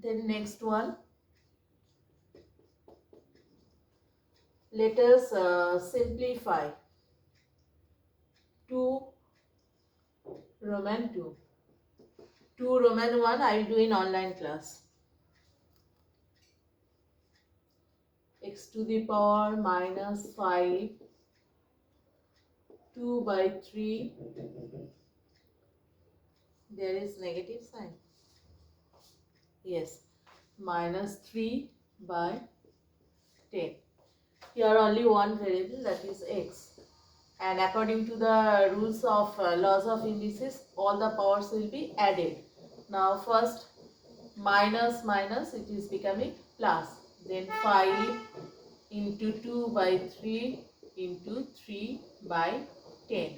Then next one, let us simplify 2 Roman 2. 2 Roman 1 I will do in online class. X to the power minus 5, 2 by 3, there is negative sign. Yes, minus 3 by 10. Here only one variable, that is x. And according to the rules of laws of indices, all the powers will be added. Now first minus minus, it is becoming plus. Then 5 into 2 by 3 into 3 by 10.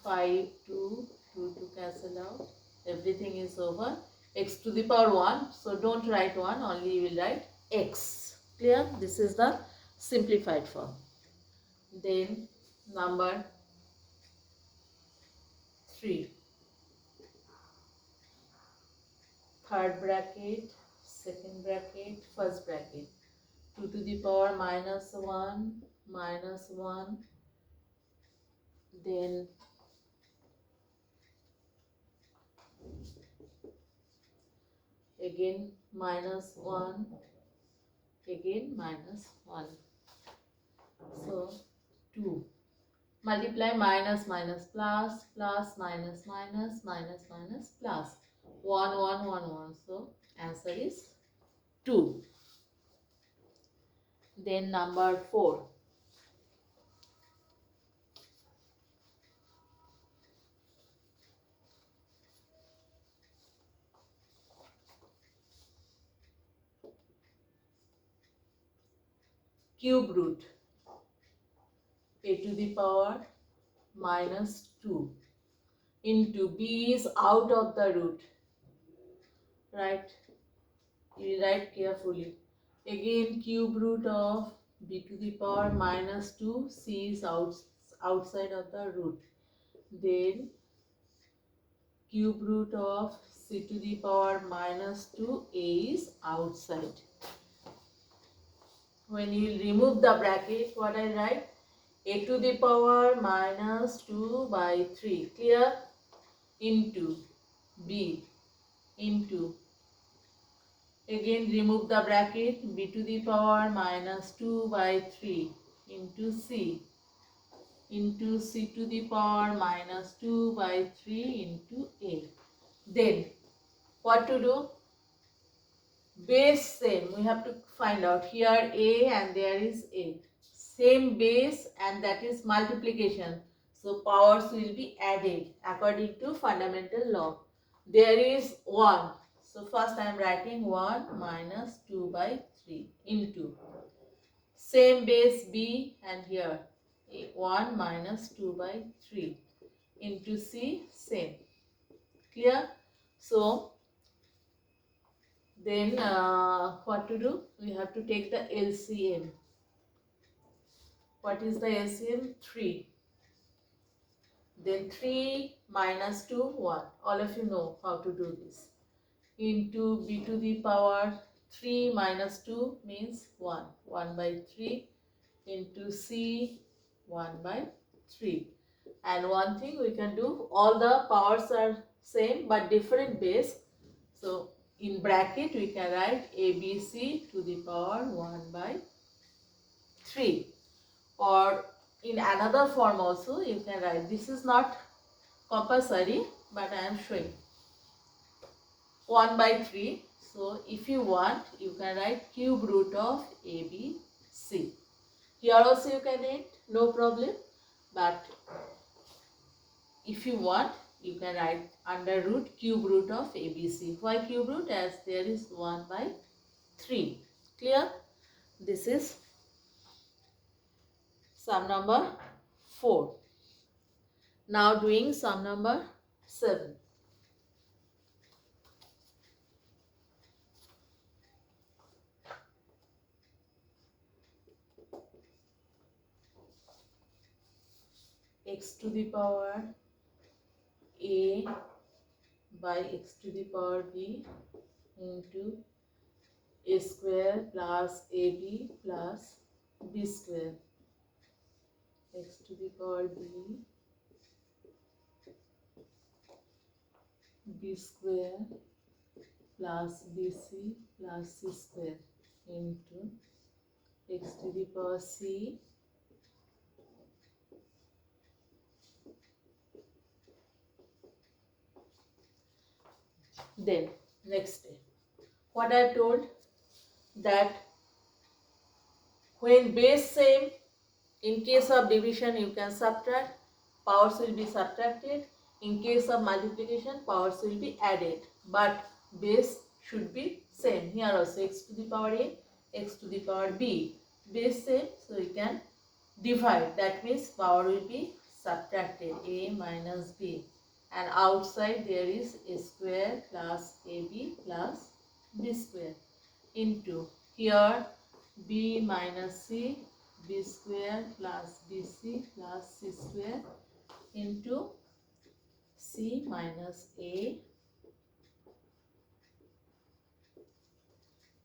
5, 2 to cancel out. Everything is over. X to the power 1. So don't write 1, only you will write x. Clear? This is the simplified form. Then number 3. Third bracket, second bracket, first bracket. 2 to the power minus 1, minus 1. Then again minus 1, again minus 1. So 2. Multiply minus minus plus, plus minus minus, minus minus plus. 1, 1, 1, 1. So answer is 2. Then number 4. Cube root. A to the power minus 2 into b is out of the root. Right? You write carefully. Again cube root of b to the power minus 2, c is outside of the root. Then cube root of c to the power minus 2, a is outside. When you remove the bracket, what I write? A to the power minus 2 by 3, clear? Into b, into, again remove the bracket, b to the power minus 2 by 3 into c, into c to the power minus 2 by 3 into a. Then what to do? Base same, we have to find out. Here a and there is a. Same base, and that is multiplication. So powers will be added according to fundamental law. There is 1. So first I am writing 1 minus 2 by 3 into. Same base b, and here 1 minus 2 by 3 into c, same. Clear? So then what to do? We have to take the LCM. What is the LCM? 3. Then 3 minus 2, 1. All of you know how to do this. Into b to the power 3 minus 2 means 1. 1 by 3 into c, 1 by 3. And one thing we can do, all the powers are same but different base. So in bracket we can write ABC to the power 1 by 3. Or in another form also you can write. This is not compulsory, but I am showing 1 by 3. So if you want, you can write cube root of ABC. Here also you can write, no problem. But if you want, you can write under root cube root of ABC. Why cube root? As there is 1 by 3. Clear? This is sum number 4. Now doing sum number 7. X to the power a by x to the power b into a square plus ab plus b square, x to the power b square plus bc plus c square into x to the power c then next step. What I told, that when base same, in case of division you can subtract, powers will be subtracted. In case of multiplication, powers will be added, but base should be same. Here also x to the power a, x to the power b, base same, so you can divide. That means power will be subtracted, a minus b, and outside there is a square plus ab plus b square into here b minus c, b square plus bc plus c square into c minus a.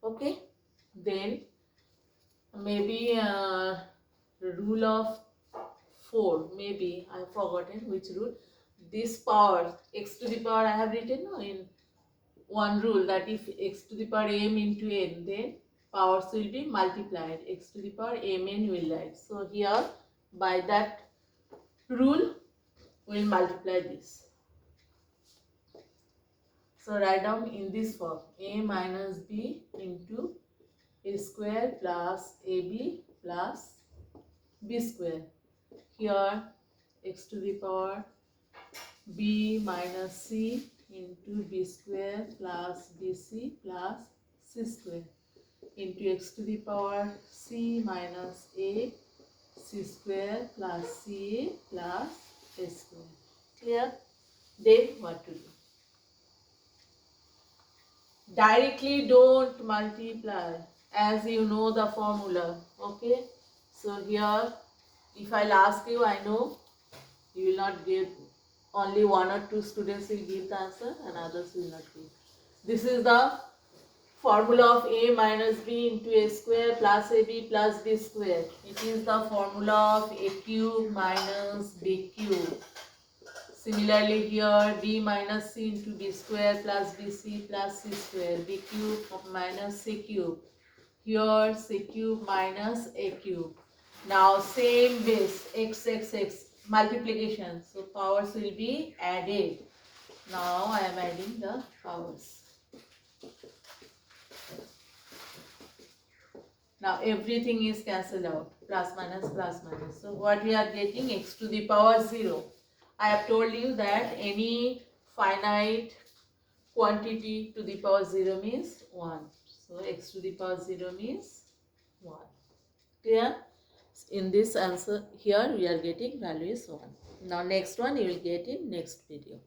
Okay, then maybe rule of 4, maybe I have forgotten which rule. This power x to the power I have written in one rule, that if x to the power m into n, then powers will be multiplied, x to the power mn will write. So here by that rule we will multiply this. So write down in this form, a minus b into a square plus ab plus b square. Here x to the power b minus c into b square plus bc plus c square into x to the power c minus a, c square plus ca plus a square. Clear? Then what to do? Directly don't multiply, as you know the formula. Okay, so here if I'll ask you, I know you will not give, only 1 or 2 students will give the answer and others will not give. This is the formula of a minus b into a square plus ab plus b square. It is the formula of a cube minus b cube. Similarly here b minus c into b square plus bc plus c square, b cube minus c cube. Here c cube minus a cube. Now same base x multiplication, so powers will be added. Now I am adding the powers. Now everything is cancelled out, plus minus plus minus. So what we are getting, x to the power 0. I have told you that any finite quantity to the power 0 means 1. So x to the power 0 means 1. Clear? In this answer here we are getting value is 1. Now next one you will get in next video.